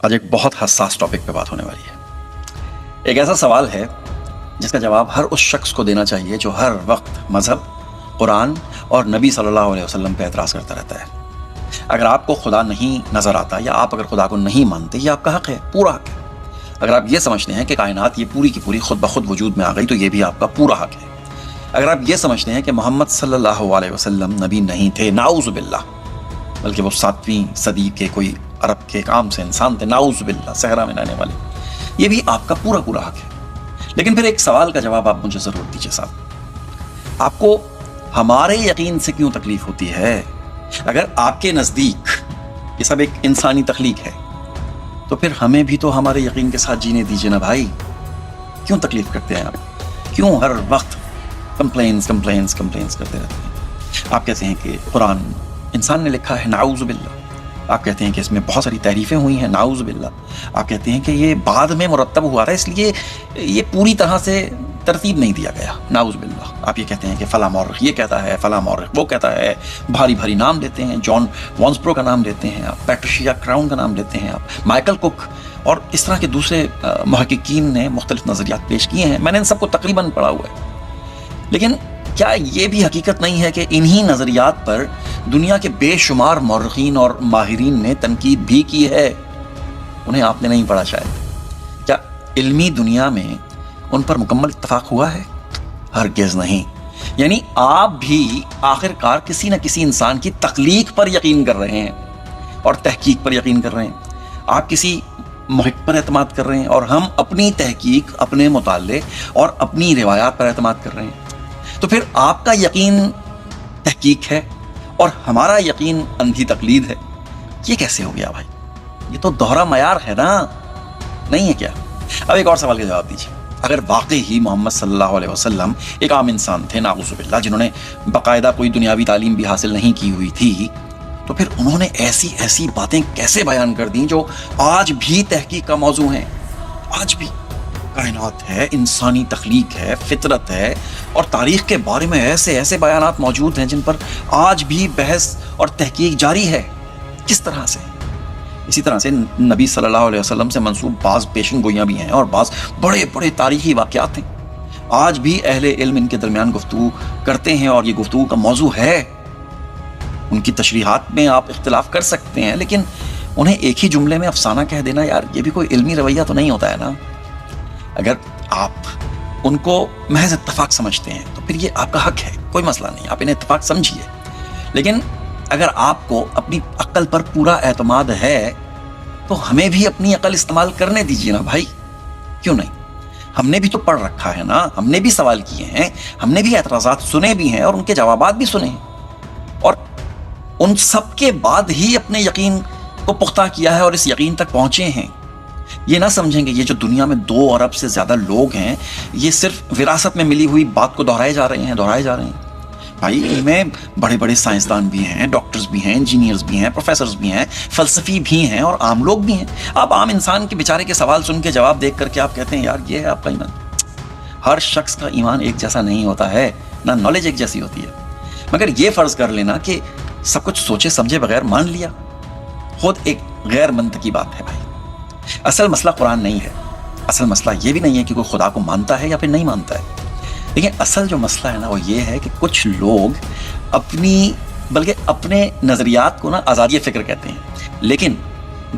آج ایک بہت حساس ٹاپک پہ بات ہونے والی ہے۔ ایک ایسا سوال ہے جس کا جواب ہر اس شخص کو دینا چاہیے جو ہر وقت مذہب، قرآن اور نبی صلی اللہ علیہ وسلم پہ اعتراض کرتا رہتا ہے۔ اگر آپ کو خدا نہیں نظر آتا یا آپ اگر خدا کو نہیں مانتے، یہ آپ کا حق ہے، پورا حق ہے۔ اگر آپ یہ سمجھتے ہیں کہ کائنات یہ پوری کی پوری خود بخود وجود میں آ گئی تو یہ بھی آپ کا پورا حق ہے۔ اگر آپ یہ سمجھتے ہیں کہ محمد صلی اللہ علیہ وسلم نبی نہیں تھے، نعوذ باللہ، بلکہ وہ 7ویں صدی کے کوئی عرب کے کام سے انسان تھے، نعوذ باللہ، صحرا میں رہنے والے، یہ بھی آپ کا پورا حق ہے۔ لیکن پھر ایک سوال کا جواب آپ مجھے ضرور دیجیے صاحب، آپ کو ہمارے یقین سے کیوں تکلیف ہوتی ہے؟ اگر آپ کے نزدیک یہ سب ایک انسانی تخلیق ہے تو پھر ہمیں بھی تو ہمارے یقین کے ساتھ جینے دیجیے نا بھائی۔ کیوں تکلیف کرتے ہیں آپ؟ کیوں ہر وقت کمپلینس کرتے رہتے ہیں؟ آپ کہتے ہیں کہ قرآن انسان نے لکھا ہے، نعوذ باللہ۔ آپ کہتے ہیں کہ اس میں بہت ساری تعریفیں ہوئی ہیں، نعوذ باللہ۔ آپ کہتے ہیں کہ یہ بعد میں مرتب ہوا تھا، اس لیے یہ پوری طرح سے ترتیب نہیں دیا گیا، نعوذ باللہ۔ آپ یہ کہتے ہیں کہ فلاں مورخ یہ کہتا ہے، فلاں مورخ وہ کہتا ہے، بھاری نام لیتے ہیں، جان وانسپرو کا نام لیتے ہیں آپ، پیٹریشیا کراؤن کا نام لیتے ہیں آپ، مائیکل کک اور اس طرح کے دوسرے محققین نے مختلف نظریات پیش کیے ہیں۔ میں نے ان سب کو تقریباً پڑھا ہوا ہے، لیکن کیا یہ بھی حقیقت نہیں ہے کہ انہی نظریات پر دنیا کے بے شمار مورخین اور ماہرین نے تنقید بھی کی ہے؟ انہیں آپ نے نہیں پڑھا شاید۔ کیا علمی دنیا میں ان پر مکمل اتفاق ہوا ہے؟ ہرگز نہیں۔ یعنی آپ بھی آخرکار کسی نہ کسی انسان کی تخلیق پر یقین کر رہے ہیں اور تحقیق پر یقین کر رہے ہیں۔ آپ کسی محق پر اعتماد کر رہے ہیں اور ہم اپنی تحقیق، اپنے مطالعے اور اپنی روایات پر اعتماد کر رہے ہیں۔ تو پھر آپ کا یقین تحقیق ہے اور ہمارا یقین اندھی تقلید ہے، یہ کیسے ہو گیا بھائی؟ یہ تو دوہرا معیار ہے نا، نہیں ہے کیا؟ اب ایک اور سوال کا جواب دیجیے۔ اگر واقعی ہی محمد صلی اللہ علیہ وسلم ایک عام انسان تھے، نعوذ باللہ، جنہوں نے باقاعدہ کوئی دنیاوی تعلیم بھی حاصل نہیں کی ہوئی تھی، تو پھر انہوں نے ایسی باتیں کیسے بیان کر دیں جو آج بھی تحقیق کا موضوع ہیں؟ آج بھی کائنات ہے، انسانی تخلیق ہے، فطرت ہے اور تاریخ کے بارے میں ایسے بیانات موجود ہیں جن پر آج بھی بحث اور تحقیق جاری ہے۔ کس طرح سے؟ اسی طرح سے نبی صلی اللہ علیہ وسلم سے منسوب بعض پیشن گوئیاں بھی ہیں اور بعض بڑے تاریخی واقعات ہیں۔ آج بھی اہل علم ان کے درمیان گفتگو کرتے ہیں اور یہ گفتگو کا موضوع ہے۔ ان کی تشریحات میں آپ اختلاف کر سکتے ہیں، لیکن انہیں ایک ہی جملے میں افسانہ کہہ دینا، یار یہ بھی کوئی علمی رویہ تو نہیں ہوتا ہے نا۔ اگر آپ ان کو محض اتفاق سمجھتے ہیں تو پھر یہ آپ کا حق ہے، کوئی مسئلہ نہیں، آپ انہیں اتفاق سمجھیے۔ لیکن اگر آپ کو اپنی عقل پر پورا اعتماد ہے تو ہمیں بھی اپنی عقل استعمال کرنے دیجیے نا بھائی، کیوں نہیں؟ ہم نے بھی تو پڑھ رکھا ہے نا، ہم نے بھی سوال کیے ہیں، ہم نے بھی اعتراضات سنے بھی ہیں اور ان کے جوابات بھی سنے ہیں، اور ان سب کے بعد ہی اپنے یقین کو پختہ کیا ہے اور اس یقین تک پہنچے ہیں۔ یہ نہ سمجھیں گے یہ جو دنیا میں 2 ارب سے زیادہ لوگ ہیں، یہ صرف وراثت میں ملی ہوئی بات کو دہرائے جا رہے ہیں۔ بھائی ان میں بڑے سائنسدان بھی ہیں، ڈاکٹرز بھی ہیں، انجینئرز بھی ہیں، پروفیسرز بھی ہیں، فلسفی بھی ہیں اور عام لوگ بھی ہیں۔ آپ عام انسان کے بیچارے کے سوال سن کے جواب دیکھ کر کے آپ کہتے ہیں یار یہ ہے آپ کا ایمان۔ ہر شخص کا ایمان ایک جیسا نہیں ہوتا ہے، نہ نالج ایک جیسی ہوتی ہے۔ مگر یہ فرض کر لینا کہ سب کچھ سوچے سمجھے بغیر مان لیا، خود ایک غیر منطقی بات ہے بھائی۔ اصل مسئلہ قرآن نہیں ہے، اصل مسئلہ یہ بھی نہیں ہے کہ کوئی خدا کو مانتا ہے یا پھر نہیں مانتا ہے۔ لیکن اصل جو مسئلہ ہے نا وہ یہ ہے کہ کچھ لوگ اپنے نظریات کو نا آزادی فکر کہتے ہیں، لیکن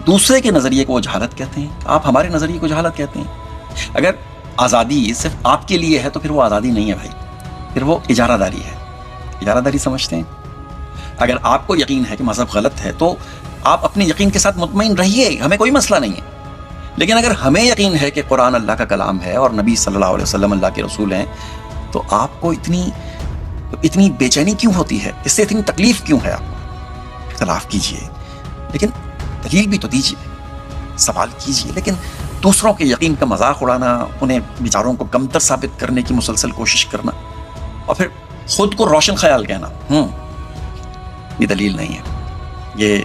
دوسرے کے نظریے کو وہ جہالت کہتے ہیں۔ آپ ہمارے نظریے کو جہالت کہتے ہیں۔ اگر آزادی صرف آپ کے لیے ہے تو پھر وہ آزادی نہیں ہے بھائی، پھر وہ اجارہ داری ہے۔ اجارہ داری سمجھتے ہیں؟ اگر آپ کو یقین ہے کہ مذہب غلط ہے تو آپ اپنے یقین کے ساتھ مطمئن رہیے، ہمیں کوئی مسئلہ نہیں ہے۔ لیکن اگر ہمیں یقین ہے کہ قرآن اللہ کا کلام ہے اور نبی صلی اللہ علیہ وسلم اللہ کے رسول ہیں، تو آپ کو اتنی بے چینی کیوں ہوتی ہے؟ اس سے اتنی تکلیف کیوں ہے؟ آپ اختلاف کیجئے لیکن دلیل بھی تو دیجئے، سوال کیجئے، لیکن دوسروں کے یقین کا مذاق اڑانا، انہیں بیچاروں کو کمتر ثابت کرنے کی مسلسل کوشش کرنا اور پھر خود کو روشن خیال کہنا، یہ دلیل نہیں ہے، یہ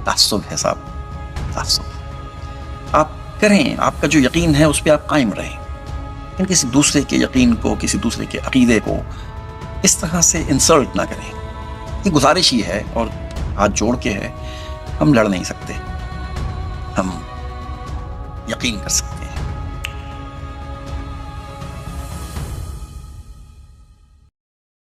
تعصب ہے صاحب، تعصب۔ آپ کریں، آپ کا جو یقین ہے اس پہ آپ قائم رہیں، لیکن کسی دوسرے کے یقین کو، کسی دوسرے کے عقیدے کو اس طرح سے انسلٹ نہ کریں۔ یہ گزارش ہی ہے اور ہاتھ جوڑ کے ہے، ہم لڑ نہیں سکتے، ہم یقین کر سکتے ہیں۔